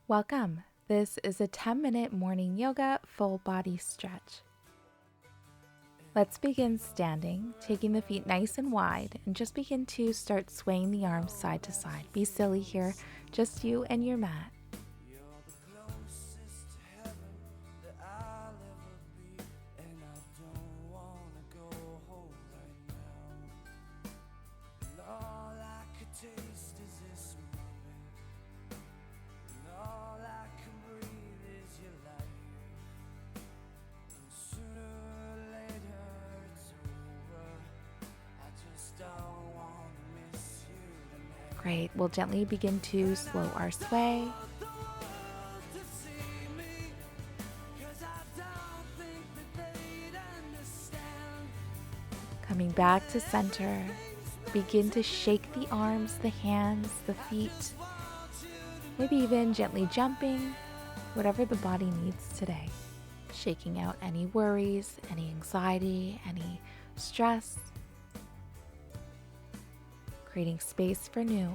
Welcome. This is a 10-minute morning yoga full body stretch. Let's begin standing, taking the feet nice and wide, and just begin to start swaying the arms side to side. Be silly here, just you and your mat. Great. We'll gently begin to slow our sway. Coming back to center, begin to shake the arms, the hands, the feet, maybe even gently jumping, whatever the body needs today. Shaking out any worries, any anxiety, any stress. Creating space for new.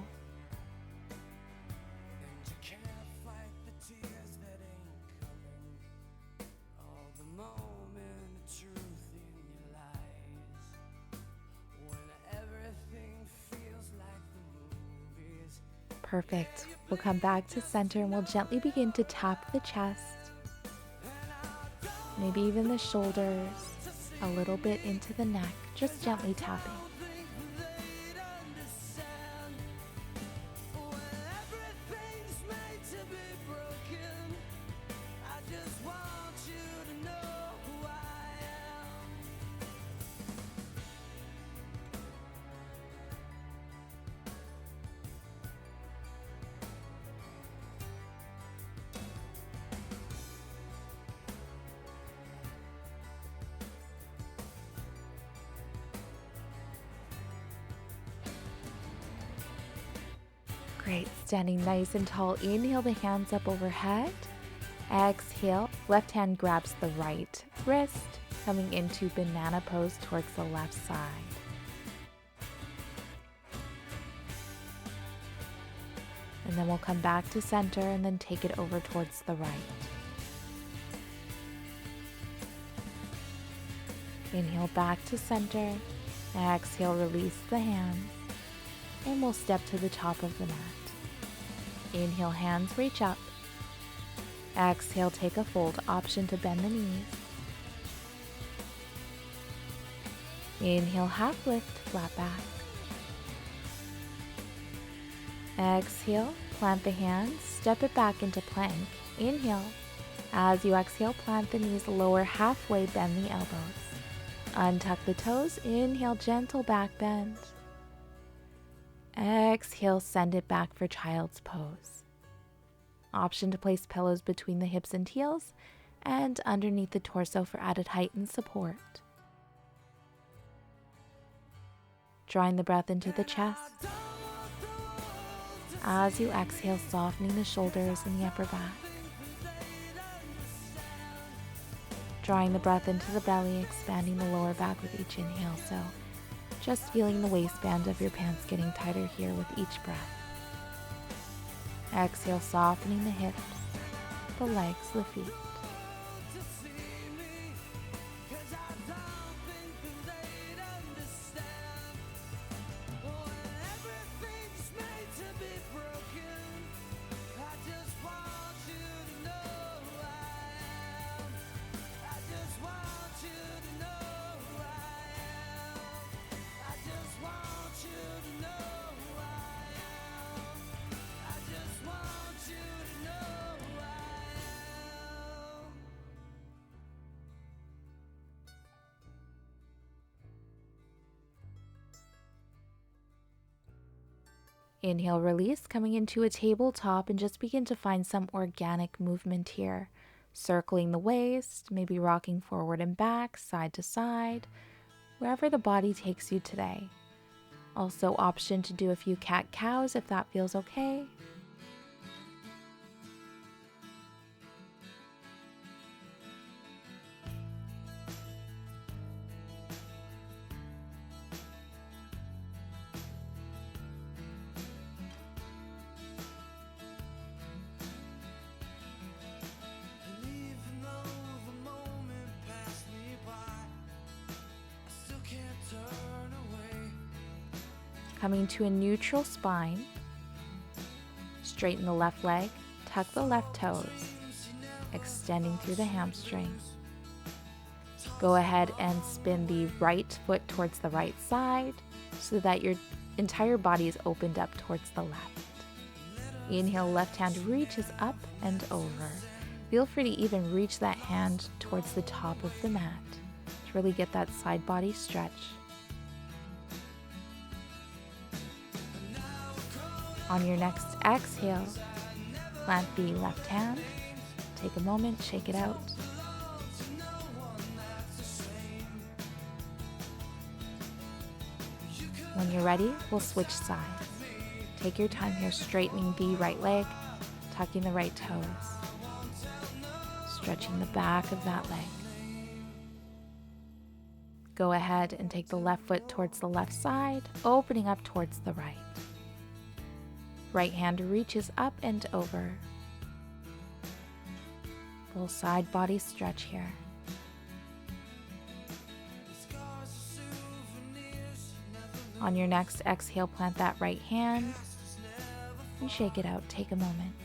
Perfect. We'll come back to center and we'll gently begin to tap the chest, maybe even the shoulders, a little bit into the neck, just gently tapping. Great, standing nice and tall. Inhale the hands up overhead. Exhale, left hand grabs the right wrist, coming into banana pose towards the left side. And then we'll come back to center and then take it over towards the right. Inhale back to center. Exhale, release the hands. And we'll step to the top of the mat. Inhale, hands reach up. Exhale, take a fold, option to bend the knees. Inhale, half lift, flat back. Exhale, plant the hands, step it back into plank. Inhale. As you exhale, plant the knees, lower halfway, bend the elbows. Untuck the toes, inhale, gentle back bend. Exhale, send it back for child's pose. Option to place pillows between the hips and heels and underneath the torso for added height and support. Drawing the breath into the chest. As you exhale, softening the shoulders and the upper back. Drawing the breath into the belly, expanding the lower back with each inhale. So just feeling the waistband of your pants getting tighter here with each breath. Exhale, softening the hips, the legs, the feet. Inhale, release, coming into a tabletop and just begin to find some organic movement here. Circling the waist, maybe rocking forward and back, side to side, wherever the body takes you today. Also option to do a few cat-cows if that feels okay. Coming to a neutral spine, straighten the left leg, tuck the left toes, extending through the hamstring. Go ahead and spin the right foot towards the right side so that your entire body is opened up towards the left. Inhale, left hand reaches up and over. Feel free to even reach that hand towards the top of the mat to really get that side body stretch. On your next exhale, plant the left hand. Take a moment, shake it out. When you're ready, we'll switch sides. Take your time here, straightening the right leg, tucking the right toes, stretching the back of that leg. Go ahead and take the left foot towards the left side, opening up towards the right. Right hand reaches up and over. Full side body stretch here. On your next exhale, plant that right hand and shake it out. Take a moment.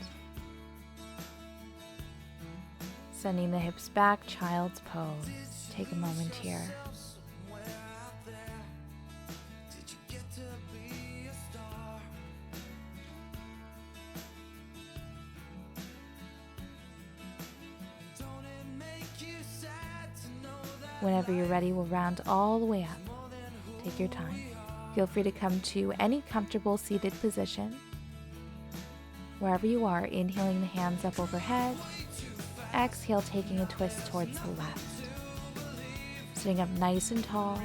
Sending the hips back, child's pose. Take a moment here. Whenever you're ready, we'll round all the way up. Take your time. Feel free to come to any comfortable seated position. Wherever you are, inhaling the hands up overhead. Exhale, taking a twist towards the left. Sitting up nice and tall.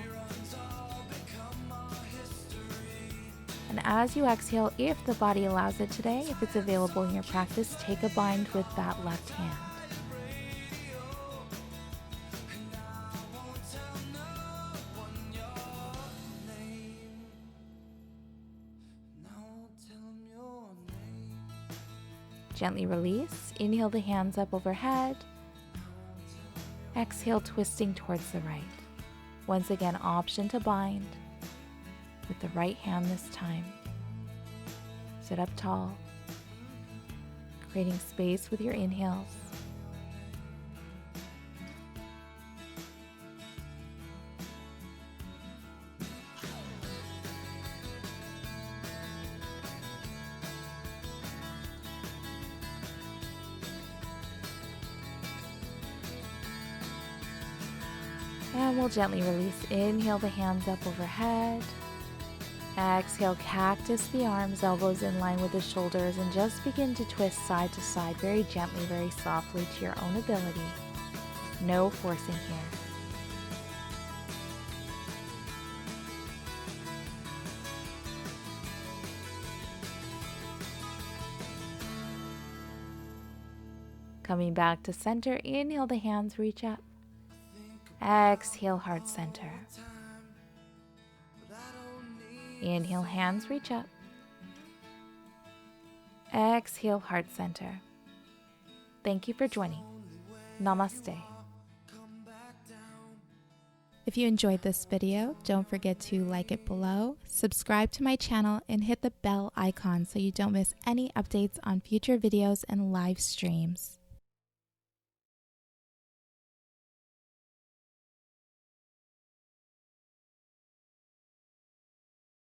And as you exhale, if the body allows it today, if it's available in your practice, take a bind with that left hand. Gently release. Inhale the hands up overhead. Exhale, twisting towards the right. Once again, option to bind with the right hand this time. Sit up tall, creating space with your inhales. And we'll gently release. Inhale the hands up overhead. Exhale, cactus the arms, elbows in line with the shoulders, and just begin to twist side to side very gently, very softly to your own ability. No forcing here. Coming back to center, inhale the hands, reach up. Exhale, heart center. Inhale, hands reach up. Exhale, heart center. Thank you for joining. Namaste. If you enjoyed this video, don't forget to like it below, subscribe to my channel, and hit the bell icon so you don't miss any updates on future videos and live streams.